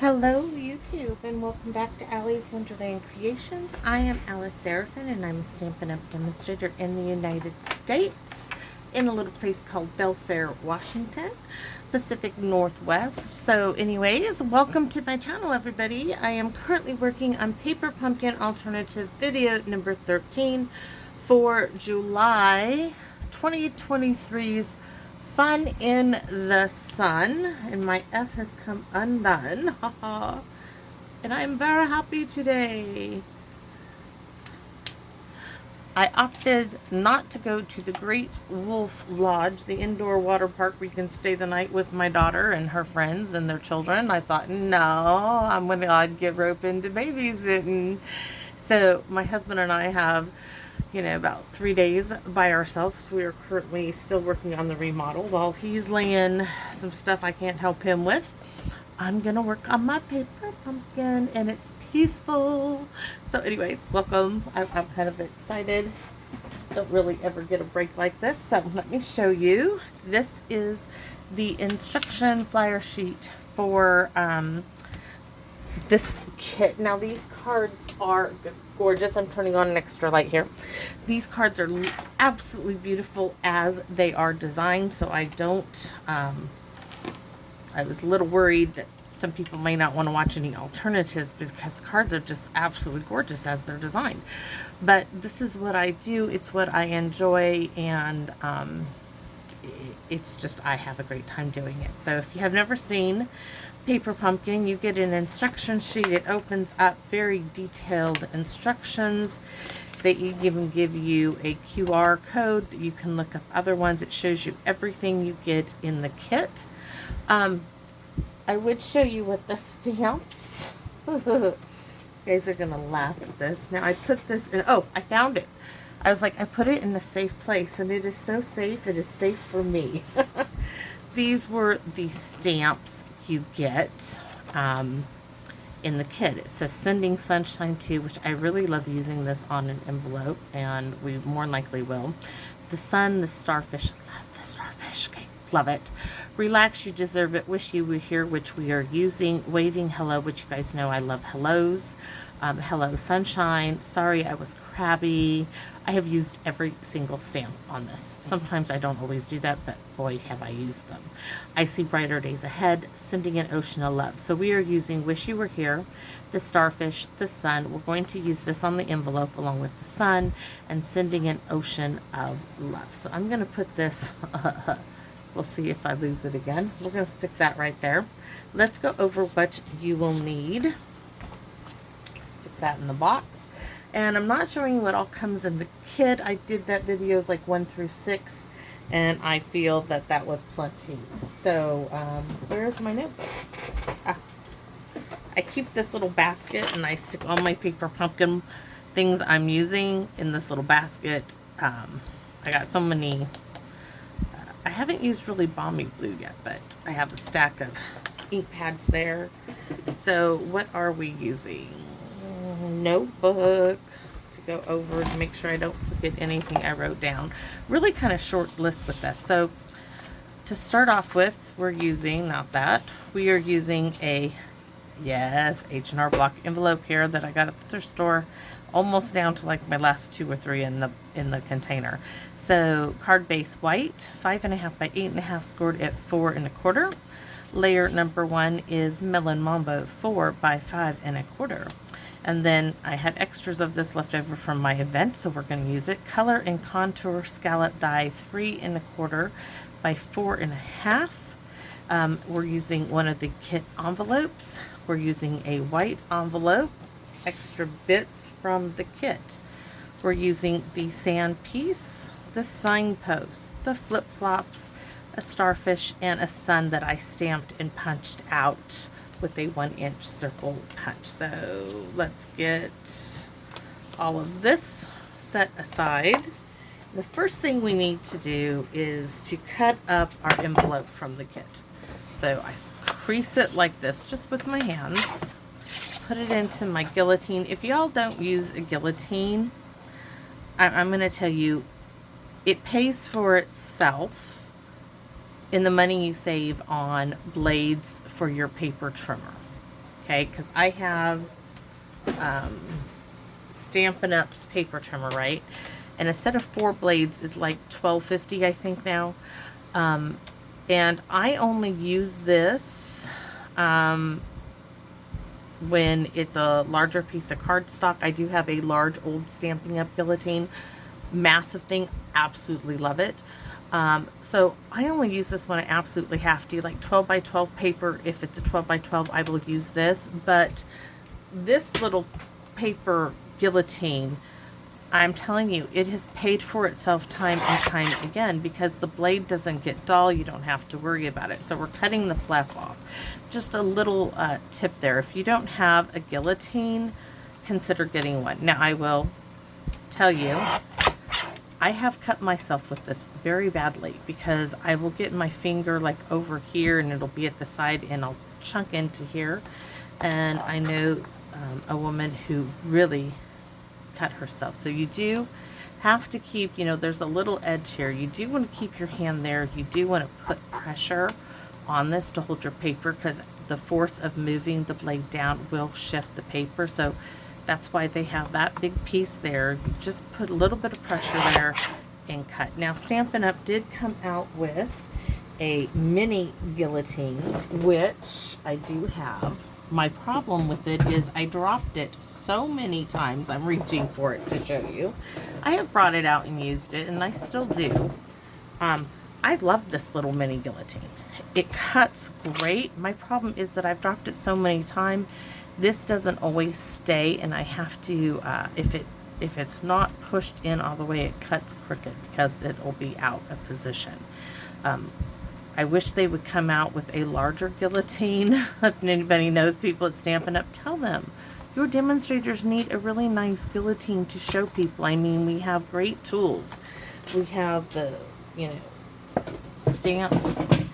Hello YouTube and welcome back to Allie's Wonderland Creations. I am Alice Seraphin and I'm a Stampin' Up! Demonstrator in the United States in a little place called Belfair, Washington, Pacific Northwest. So anyways, welcome to my channel everybody. I am currently working on Paper Pumpkin Alternative video number 13 for July 2023's Fun in the Sun, and my F has come undone. And I'm very happy today. I opted not to go to the Great Wolf Lodge, the indoor water park where you can stay the night with my daughter and her friends and their children. I thought, no, I'd get rope into babysitting. So my husband and I have about 3 days by ourselves. We are currently still working on the remodel. While he's laying some stuff I can't help him with, I'm gonna work on my paper pumpkin and it's peaceful. So anyways, welcome. I'm kind of excited. Don't really ever get a break like this. So let me show you. This is the instruction flyer sheet for this kit. Now these cards are gorgeous. I'm turning on an extra light here. These cards are absolutely beautiful as they are designed, so I don't I was a little worried that some people may not want to watch any alternatives because cards are just absolutely gorgeous as they're designed. But this is what I do, it's what I enjoy, and it's just, I have a great time doing it. So if you have never seen Paper Pumpkin, you get an instruction sheet. It opens up very detailed instructions. They even give you a QR code that you can look up other ones. It shows you everything you get in the kit. I would show you with the stamps. You guys are gonna laugh at this. Now I put this in, oh, I found it. I was like, I put it in a safe place, and it is so safe. It is safe for me. These were the stamps you get in the kit. It says Sending Sunshine To, which I really love using this on an envelope, and we more than likely will. The Sun, the Starfish. Love the Starfish. Okay, love it. Relax, You Deserve It. Wish You Were Here, which we are using. Waving Hello, which you guys know I love hellos. Hello Sunshine. Sorry I Was Crabby. I have used every single stamp on this. Sometimes I don't always do that, but boy, have I used them. I See Brighter Days Ahead. Sending an Ocean of Love. So we are using Wish You Were Here, the Starfish, the Sun. We're going to use this on the envelope along with the Sun, and Sending an Ocean of Love. So I'm going to put this, we'll see if I lose it again. We're going to stick that right there. Let's go over what you will need. Stick that in the box. And I'm not showing you what all comes in the kit. I did that videos like 1 through 6, and I feel that that was plenty. So where's my notebook? I keep this little basket, and I stick all my paper pumpkin things I'm using in this little basket. I got so many. I haven't used really Balmy Blue yet, but I have a stack of ink pads there. So what are we using? Notebook to go over to make sure I don't forget anything I wrote down. Really kind of short list with this. So to start off with, we're using, not that, we are using a, yes, H&R Block envelope here that I got at the thrift store, almost down to like my last 2 or 3 in the container. So card base white, 5.5 by 8.5, scored at 4 1/4. Layer number 1 is Melon Mambo, 4 by 5 1/4. And then I had extras of this left over from my event, so we're going to use it. Color and Contour Scallop Die, 3 1/4 by 4 1/2. We're using one of the kit envelopes. We're using a white envelope, extra bits from the kit. We're using the sand piece, the signpost, the flip-flops, a starfish, and a sun that I stamped and punched out with a 1-inch circle punch. So let's get all of this set aside. The first thing we need to do is to cut up our envelope from the kit. So I crease it like this just with my hands, put it into my guillotine. If y'all don't use a guillotine, I'm going to tell you, it pays for itself in the money you save on blades for your paper trimmer. okay? Because I have Stampin' Up's paper trimmer, right? And a set of 4 blades is like $12.50, I think now. And I only use this when it's a larger piece of cardstock. I do have a large old Stampin' Up guillotine, massive thing, absolutely love it. So I only use this when I absolutely have to, like 12 by 12 paper. If it's a 12 by 12, I will use this. But this little paper guillotine, I'm telling you, it has paid for itself time and time again, because the blade doesn't get dull. You don't have to worry about it. So we're cutting the flap off. Just a little tip there. If you don't have a guillotine, consider getting one. Now, I will tell you, I have cut myself with this very badly, because I will get my finger like over here and it'll be at the side and I'll chunk into here. And I know a woman who really cut herself. So you do have to keep, you know, there's a little edge here. You do want to keep your hand there. You do want to put pressure on this to hold your paper, because the force of moving the blade down will shift the paper. So that's why they have that big piece there. You just put a little bit of pressure there and cut. Now, Stampin' Up did come out with a mini guillotine, which I do have. My problem with it is I dropped it so many times. I'm reaching for it to show you. I have brought it out and used it, and I still do. I love this little mini guillotine. It cuts great. My problem is that I've dropped it so many times. This doesn't always stay, and I have to, if it's not pushed in all the way, it cuts crooked because it'll be out of position. I wish they would come out with a larger guillotine. If anybody knows people at Stampin' Up, tell them. Your demonstrators need a really nice guillotine to show people. I mean, we have great tools. We have the, you know, stamp,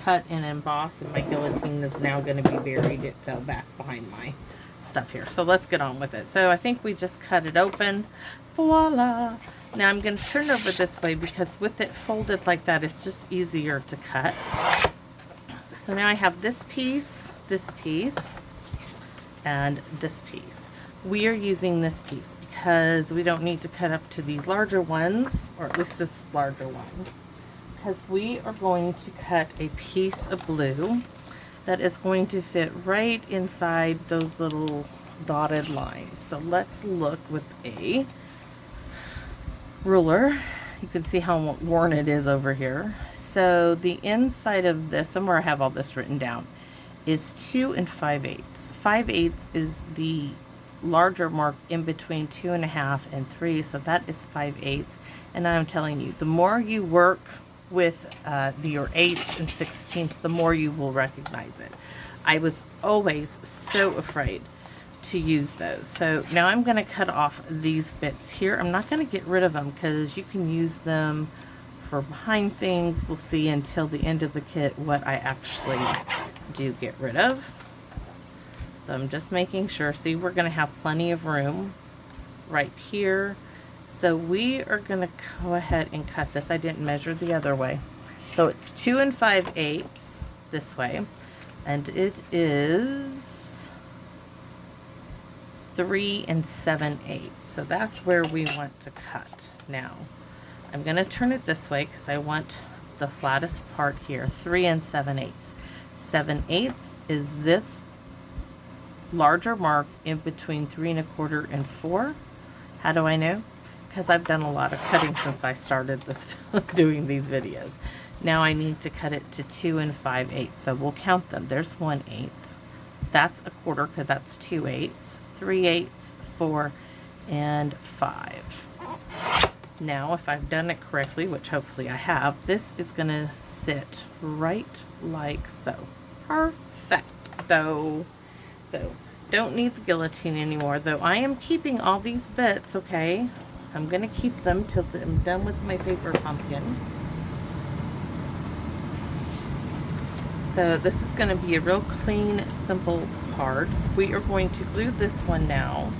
cut, and emboss, and my guillotine is now going to be buried. It fell back behind my stuff here. So let's get on with it. So I think we just cut it open. Voila! Now I'm going to turn it over this way, because with it folded like that, it's just easier to cut. So now I have this piece, and this piece. We are using this piece because we don't need to cut up to these larger ones, or at least this larger one, because we are going to cut a piece of blue that is going to fit right inside those little dotted lines. So let's look with a ruler. You can see how worn it is over here. So the inside of this, and where I have all this written down, is 2 5/8. 5/8 is the larger mark in between 2 1/2 and 3, so that is 5/8. And I'm telling you, the more you work with your 8ths and 16ths, the more you will recognize it. I was always so afraid to use those. So now I'm going to cut off these bits here. I'm not going to get rid of them, because you can use them for behind things. We'll see until the end of the kit what I actually do get rid of. So I'm just making sure. See, we're going to have plenty of room right here. So we are going to go ahead and cut this. I didn't measure the other way. So it's 2 5/8 this way, and it is 3 7/8. So that's where we want to cut. Now I'm going to turn it this way because I want the flattest part here. 3 7/8. 7/8 is this larger mark in between 3 1/4 and 4. How do I know? Because I've done a lot of cutting since I started this doing these videos. Now I need to cut it to 2 5/8. So we'll count them. There's 1/8. That's a quarter, because that's 2 8s, 3 8s, 4, and 5. Now, if I've done it correctly, which hopefully I have, this is going to sit right like so. Perfecto. So, don't need the guillotine anymore, though I am keeping all these bits, okay? I'm going to keep them till I'm done with my paper pumpkin. So this is going to be a real clean, simple card. We are going to glue this one now.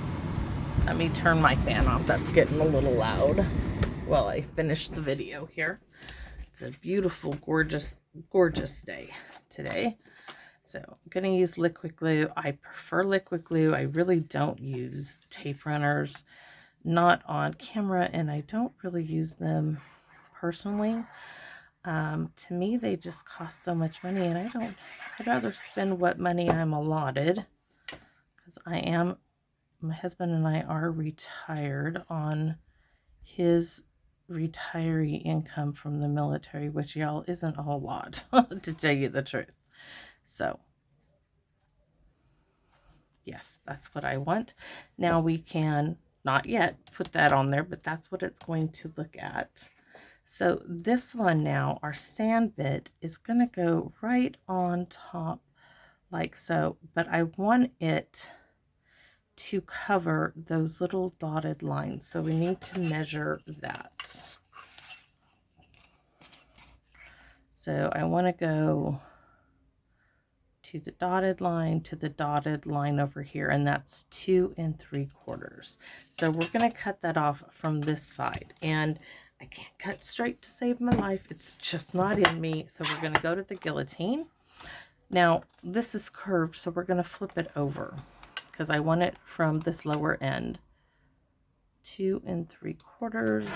Let me turn my fan off. That's getting a little loud while I finish the video here. It's a beautiful, gorgeous, gorgeous day today. So So I'm going to use liquid glue. I prefer liquid glue. I really don't use tape runners, not on camera, and I don't really use them personally. To me, they just cost so much money, and I'd rather spend what money I'm allotted, because my husband and I are retired on his retiree income from the military, which y'all isn't a whole lot, to tell you the truth. So, yes, that's what I want. Now we can, not yet, put that on there, but that's what it's going to look at. So this one now, our sand bit is going to go right on top like so, but I want it to cover those little dotted lines. So we need to measure that. So I want to go to the dotted line over here, and that's 2 3/4. So we're going to cut that off from this side, and I can't cut straight to save my life. It's just not in me. So we're going to go to the guillotine. Now this is curved, so we're going to flip it over because I want it from this lower end. 2 3/4.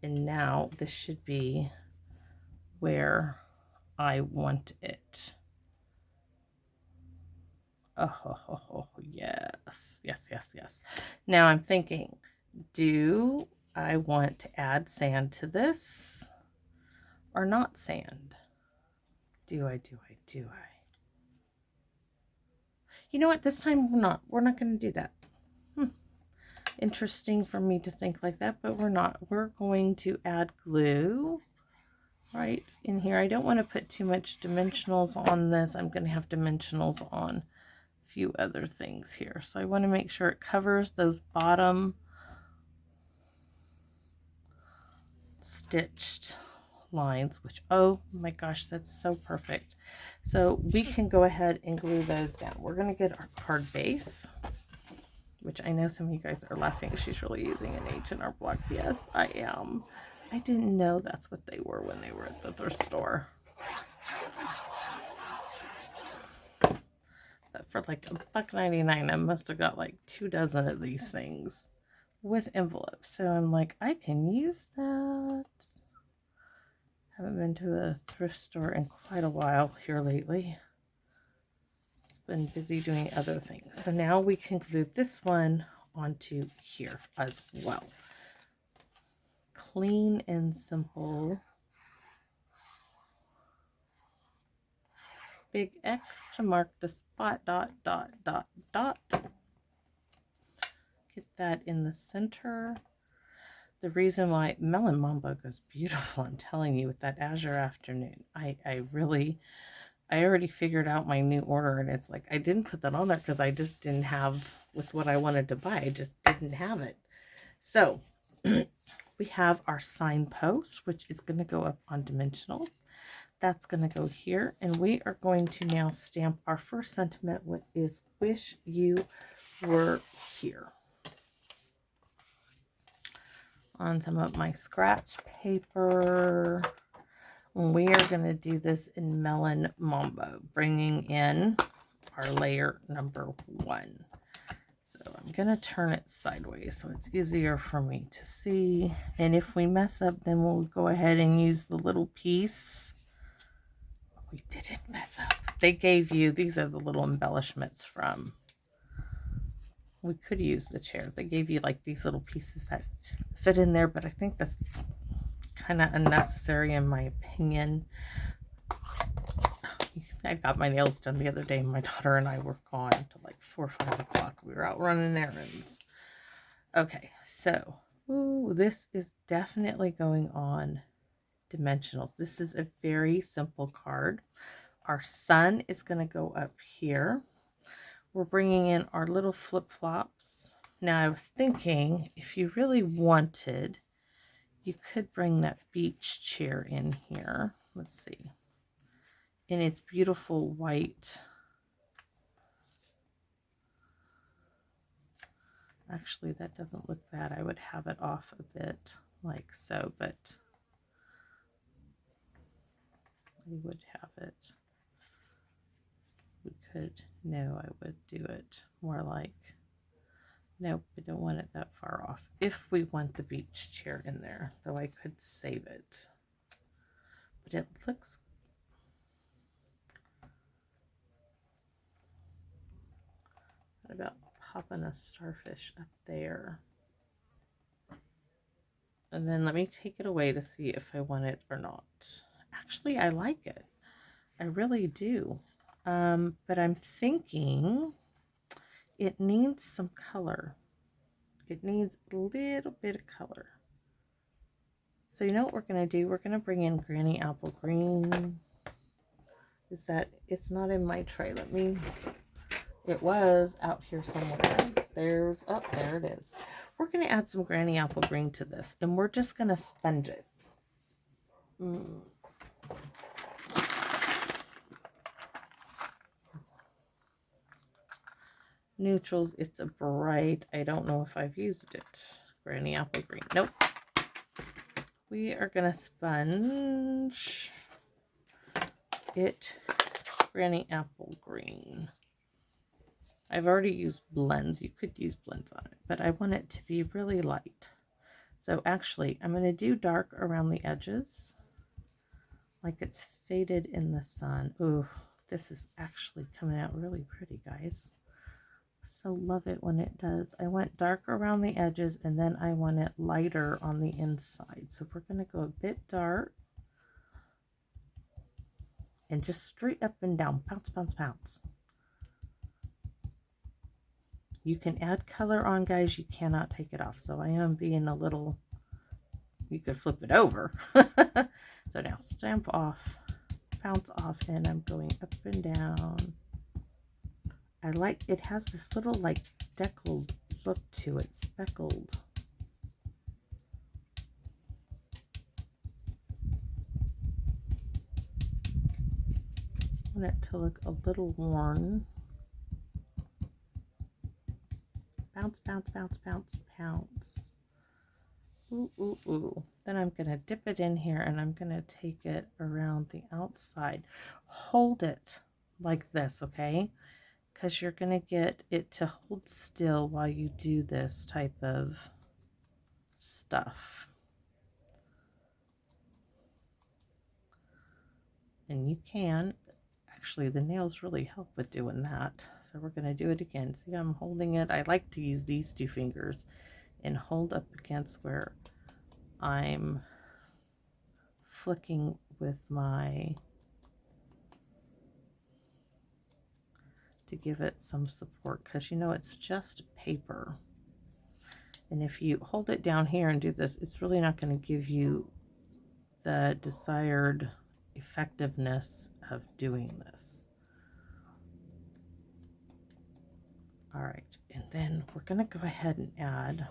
And now this should be where I want it. Oh, yes, yes, yes, yes. Now I'm thinking, do I want to add sand to this or not sand? Do I? You know what? This time we're not going to do that. Interesting for me to think like that, but we're not. We're going to add glue right in here. I don't want to put too much dimensionals on this. I'm going to have dimensionals on a few other things here. So I want to make sure it covers those bottom stitched lines, which, oh my gosh, that's so perfect. So we can go ahead and glue those down. We're going to get our card base, which I know some of you guys are laughing. She's really using an H&R Block. Yes, I am. I didn't know that's what they were when they were at the thrift store. But for like $1.99, I must have got like 2 dozen of these things with envelopes. So I'm like, I can use that. Haven't been to a thrift store in quite a while here lately. It's been busy doing other things. So now we can glue this one onto here as well. Clean and simple. Big X to mark the spot, dot, dot, dot, dot. Get that in the center. The reason why Melon Mambo goes beautiful, I'm telling you, with that Azure Afternoon. I already figured out my new order, and it's like I didn't put that on there because I just didn't have with what I wanted to buy. I just didn't have it. So we have our signpost, which is going to go up on dimensionals. That's going to go here, and we are going to now stamp our first sentiment, which is wish you were here. On some of my scratch paper. We are going to do this in Melon Mambo, bringing in our layer number 1. So I'm going to turn it sideways so it's easier for me to see. And if we mess up, then we'll go ahead and use the little piece. We didn't mess up. They gave you, these are the little embellishments from, we could use the chair. They gave you like these little pieces that fit in there, but I think that's kind of unnecessary in my opinion. I got my nails done the other day. My daughter and I were gone till like 4 or 5 o'clock. We were out running errands. Okay, so this is definitely going on dimensionals. This is a very simple card. Our sun is going to go up here. We're bringing in our little flip-flops. Now I was thinking if you really wanted, you could bring that beach chair in here. Let's see. In its beautiful white. Actually, that doesn't look bad. I would have it off a bit like so, but we would have it. We could, no, I would do it more like, nope, we don't want it that far off. If we want the beach chair in there, though I could save it. But it looks, what about popping a starfish up there? And then let me take it away to see if I want it or not. Actually, I like it. I really do. But I'm thinking it needs some color. It needs a little bit of color. So you know what we're going to do? We're going to bring in Granny Apple Green. Is that, it's not in my tray. Let me, it was out here somewhere. There's, oh, there it is. We're going to add some Granny Apple Green to this, and we're just going to sponge it. Neutrals, it's a bright, I don't know if I've used it. Granny Apple Green, nope. We are going to sponge it Granny Apple Green. I've already used blends. You could use blends on it, but I want it to be really light. So actually, I'm going to do dark around the edges, like it's faded in the sun. Ooh, this is actually coming out really pretty, guys. So love it when it does. I went dark around the edges, and then I want it lighter on the inside. So we're going to go a bit dark and just straight up and down, pounce, pounce, pounce. You can add color on, guys. You cannot take it off. So I am being a little, you could flip it over. So now stamp off, pounce off, and I'm going up and down. I like, it has this little like deckled look to it, speckled. I want it to look a little worn. Bounce, bounce, bounce, bounce, bounce. Ooh, ooh, ooh. Then I'm going to dip it in here, and I'm going to take it around the outside. Hold it like this, okay? Because you're going to get it to hold still while you do this type of stuff. And you can, actually the nails really help with doing that. So we're going to do it again. See, I'm holding it. I like to use these two fingers and hold up against where I'm flicking with my, to give it some support, because you know it's just paper. And if you hold it down here and do this, it's really not going to give you the desired effectiveness of doing this. All right, and then we're going to go ahead and add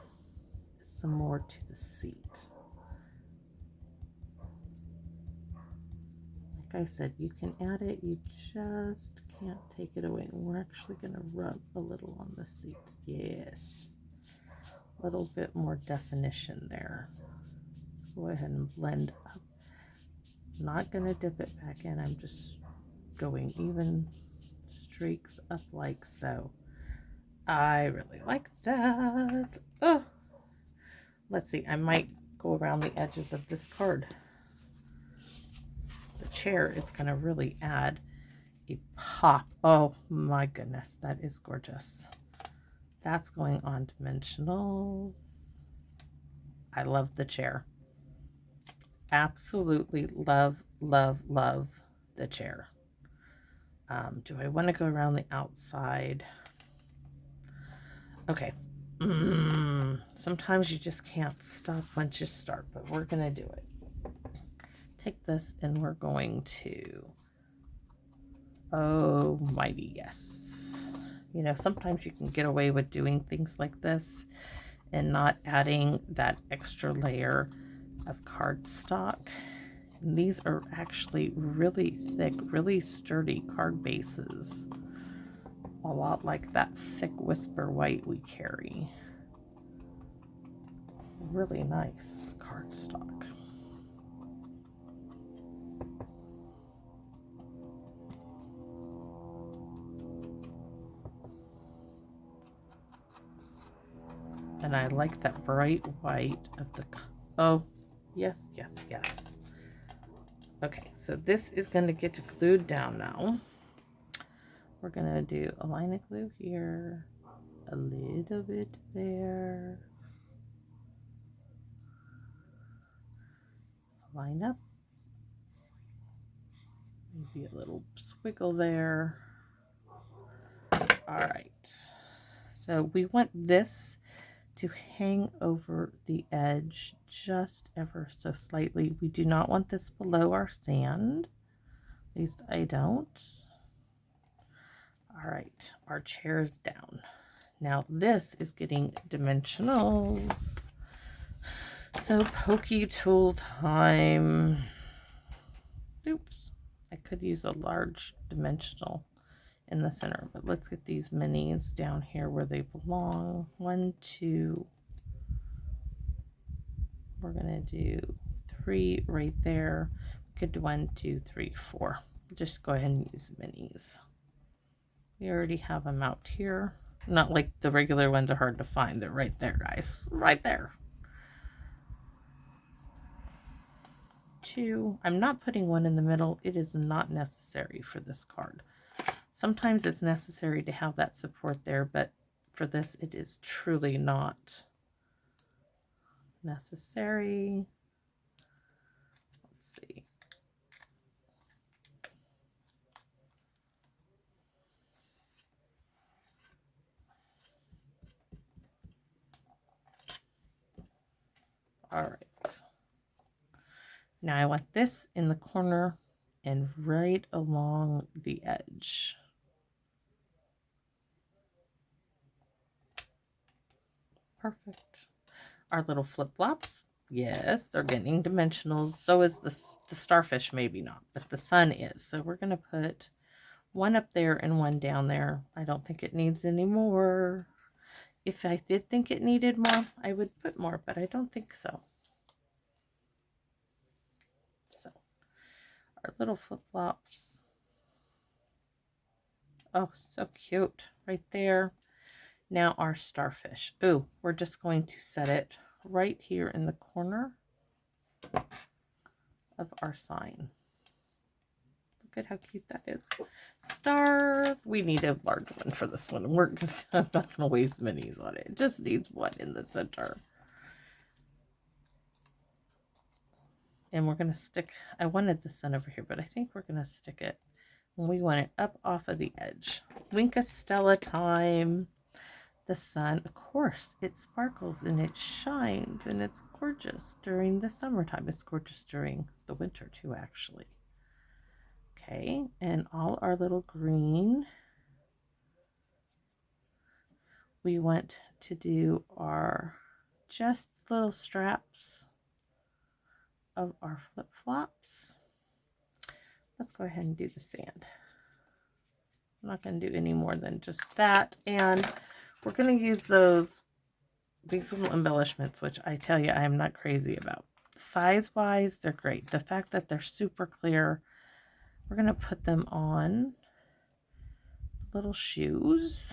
some more to the seat. Like I said, you can add it, you just can't take it away. And we're actually going to rub a little on the seat. Yes, a little bit more definition there. Let's go ahead and blend up. Not going to dip it back in. I'm just going even streaks up like so. I really like that. Oh, let's see. I might go around the edges of this card. The chair is going to really add a pop. Oh my goodness, that is gorgeous. That's going on dimensionals. I love the chair. Absolutely love, love, love the chair. Do I want to go around the outside? Okay. Sometimes you just can't stop once you start, but we're going to do it. Take this and we're going to, oh mighty yes. You know, sometimes you can get away with doing things like this and not adding that extra layer of cardstock. And these are actually really thick, really sturdy card bases. A lot like that thick Whisper White we carry. Really nice cardstock. And I like that bright white of the, oh, yes, yes, yes. Okay, so this is going to get glued down now. We're going to do a line of glue here, a little bit there, line up, maybe a little squiggle there. All right, so we want this to hang over the edge just ever so slightly. We do not want this below our sand, at least I don't. All right, our chair is down. Now this is getting dimensionals. So pokey tool time. Oops, I could use a large dimensional in the center, but let's get these minis down here where they belong. 1, 2. We're gonna do 3 right there. We could do 1, 2, 3, 4. Just go ahead and use minis. We already have them out here. Not like the regular ones are hard to find. They're right there, guys. Right there. 2. I'm not putting 1 in the middle. It is not necessary for this card. Sometimes it's necessary to have that support there, but for this it is truly not necessary. Let's see. All right. Now I want this in the corner and right along the edge. Perfect. Our little flip-flops, yes, they're getting dimensionals. So is the starfish, maybe not, but the sun is. So we're going to put 1 up there and 1 down there. I don't think it needs any more. If I did think it needed more, I would put more, but I don't think so. So our little flip-flops. Oh, so cute right there. Now our starfish. Ooh, we're just going to set it right here in the corner of our sign. Look at how cute that is. Star. We need a large one for this one. I'm not going to waste minis on it. It just needs 1 in the center. And we're going to stick, I wanted the sun over here, but I think we're going to stick it, and we want it up off of the edge. Wink a Stella time. The sun, of course, it sparkles and it shines and it's gorgeous during the summertime. It's gorgeous during the winter too, actually. Okay, and all our little green. We want to do our just little straps of our flip-flops. Let's go ahead and do the sand. I'm not going to do any more than just that. And we're going to use these little embellishments, which I tell you I am not crazy about. Size-wise, they're great. The fact that they're super clear, we're going to put them on little shoes.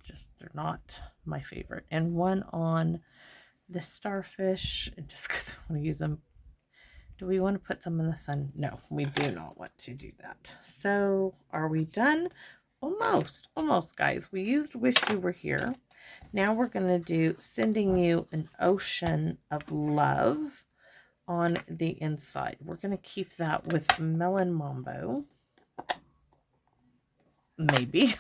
Just, they're not my favorite. And 1 on the starfish, just because I want to use them. Do we want to put some in the sun? No, we do not want to do that. So, are we done? Almost, guys. We used Wish You Were Here. Now we're going to do Sending You an Ocean of Love on the inside. We're going to keep that with Melon Mambo. Maybe.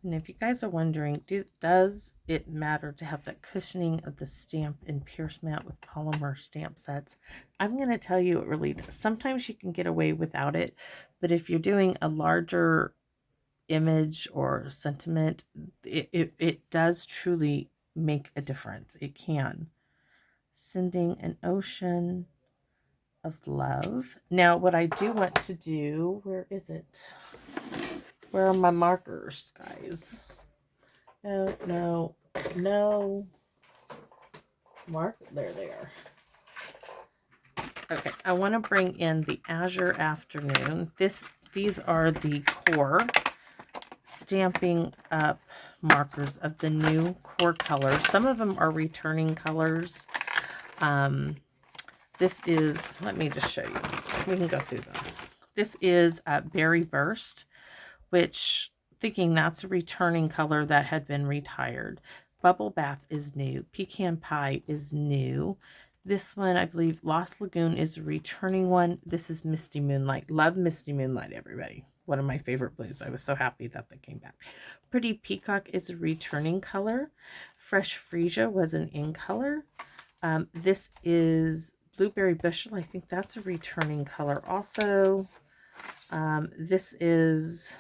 And if you guys are wondering, does it matter to have that cushioning of the stamp and pierce mat with polymer stamp sets? I'm going to tell you it really does. Sometimes you can get away without it, but if you're doing a larger image or sentiment, it does truly make a difference. It can. Sending an Ocean of Love. Now, what I do want to do, where is it? Where are my markers, guys? No. Mark, there they are. Okay, I want to bring in the Azure Afternoon. These are the core Stamping Up markers of the new core colors. Some of them are returning colors. This is, let me just show you. We can go through them. This is Berry Burst, which, thinking that's a returning color that had been retired. Bubble Bath is new. Pecan Pie is new. This one, I believe, Lost Lagoon is a returning one. This is Misty Moonlight. Love Misty Moonlight, everybody. One of my favorite blues. I was so happy that they came back. Pretty Peacock is a returning color. Fresh Freesia was an in color. This is Blueberry Bushel. I think that's a returning color also. This is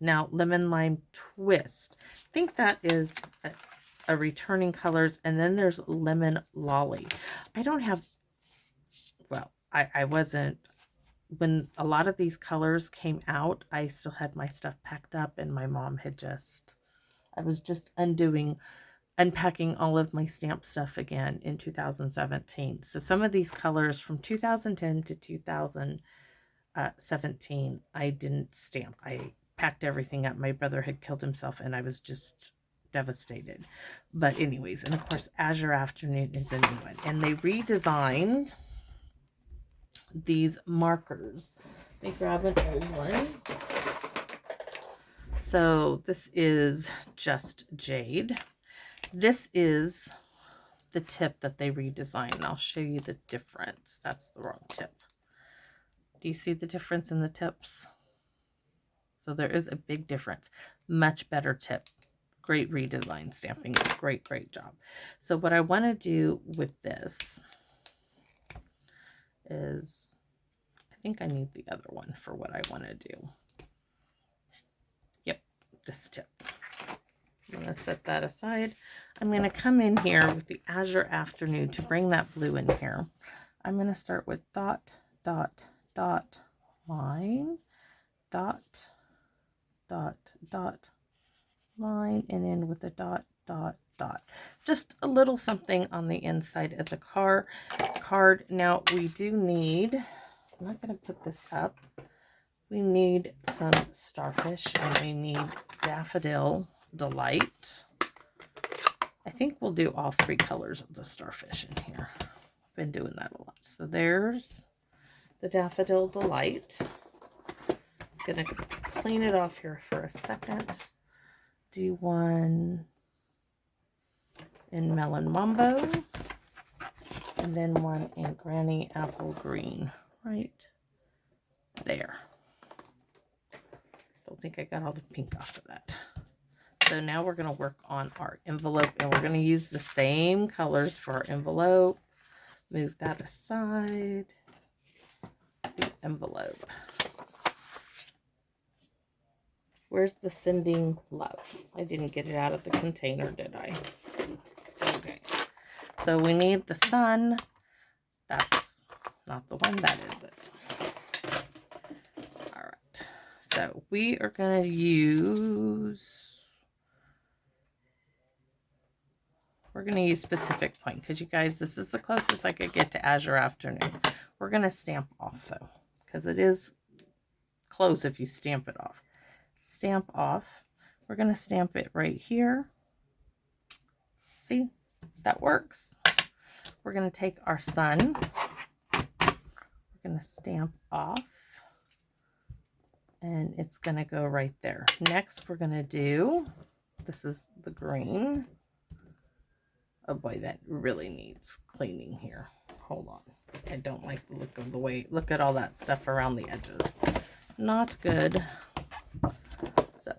now Lemon Lime Twist. I think that is a returning colors. And then there's Lemon Lolly. I don't have, well, I wasn't, when a lot of these colors came out, I still had my stuff packed up, and my mom had just, I was just unpacking all of my stamp stuff again in 2017. So some of these colors from 2010 to 2017, I didn't stamp. I packed everything up. My brother had killed himself, and I was just devastated. But anyways, and of course, Azure Afternoon is a new one. And they redesigned these markers. Let me grab an old one. So this is Just Jade. This is the tip that they redesigned. And I'll show you the difference. That's the wrong tip. Do you see the difference in the tips? So there is a big difference. Much better tip. Great redesign, Stampin'. Great, great job. So what I want to do with this is, I think I need the other one for what I want to do. Yep, this tip. I'm going to set that aside. I'm going to come in here with the Azure Afternoon to bring that blue in here. I'm going to start with dot, dot, dot, line, dot, dot, dot, line, and then with a dot, dot, dot. Just a little something on the inside of the card. Now we do need, I'm not going to put this up. We need some starfish, and we need Daffodil Delight. I think we'll do all three colors of the starfish in here. I've been doing that a lot. So there's the Daffodil Delight. I'm going to clean it off here for a second. Do one in Melon Mambo, and then one in Granny Apple Green right there. Don't think I got all the pink off of that. So now we're going to work on our envelope, and we're going to use the same colors for our envelope. Move that aside. The envelope. Where's the Sending Love? I didn't get it out of the container, did I? Okay. So we need the sun. That's not the one. That is it. All right. So we are going to use... We're going to use Specific Point because, you guys, this is the closest I could get to Azure Afternoon. We're going to stamp off, though, because it is close if you stamp it off. Stamp off. We're going to stamp it right here. See? That works. We're going to take our sun. We're going to stamp off. And it's going to go right there. Next, we're going to do, this is the green. Oh boy, that really needs cleaning here. Hold on. I don't like the look of the way. Look at all that stuff around the edges. Not good. So,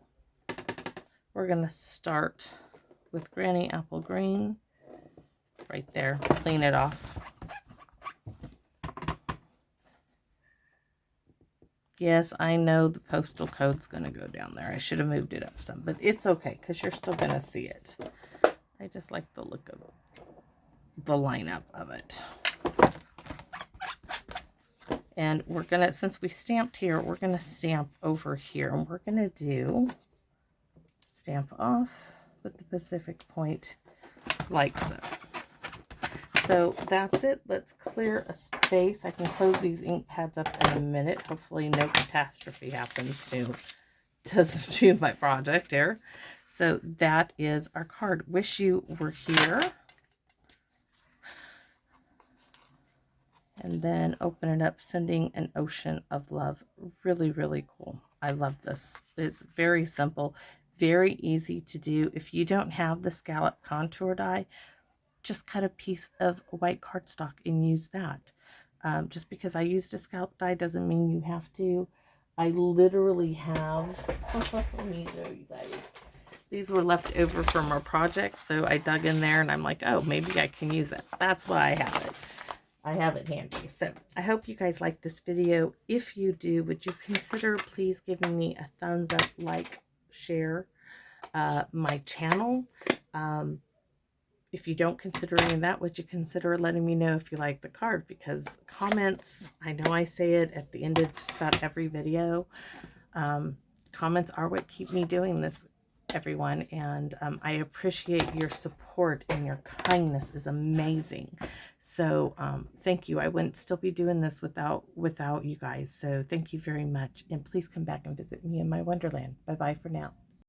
we're going to start with Granny Apple Green. Right there. Clean it off. Yes, I know the postal code's going to go down there. I should have moved it up some, but it's okay because you're still going to see it. I just like the look of the lineup of it. And we're going to, since we stamped here, we're going to stamp over here. And we're going to do stamp off with the Pacific Point like so. So that's it. Let's clear a space. I can close these ink pads up in a minute. Hopefully no catastrophe happens to doesn't do my project here. So that is our card. Wish you were here. And then open it up, sending an ocean of love. Really, really cool. I love this. It's very simple, very easy to do. If you don't have the scallop contour die, just cut a piece of white cardstock and use that. Just because I used a scallop die doesn't mean you have to. I literally have, let me show you guys. These were left over from our project, so I dug in there and I'm like, oh, maybe I can use it. That's why I have it. I have it handy. So I hope you guys like this video. If you do, would you consider please giving me a thumbs up, like, share my channel? If you don't consider any of that, would you consider letting me know if you like the card? Because comments, I know I say it at the end of just about every video. Comments are what keep me doing this, everyone. And I appreciate your support, and your kindness is amazing. So thank you. I wouldn't still be doing this without you guys. So thank you very much. And please come back and visit me in my wonderland. Bye-bye for now.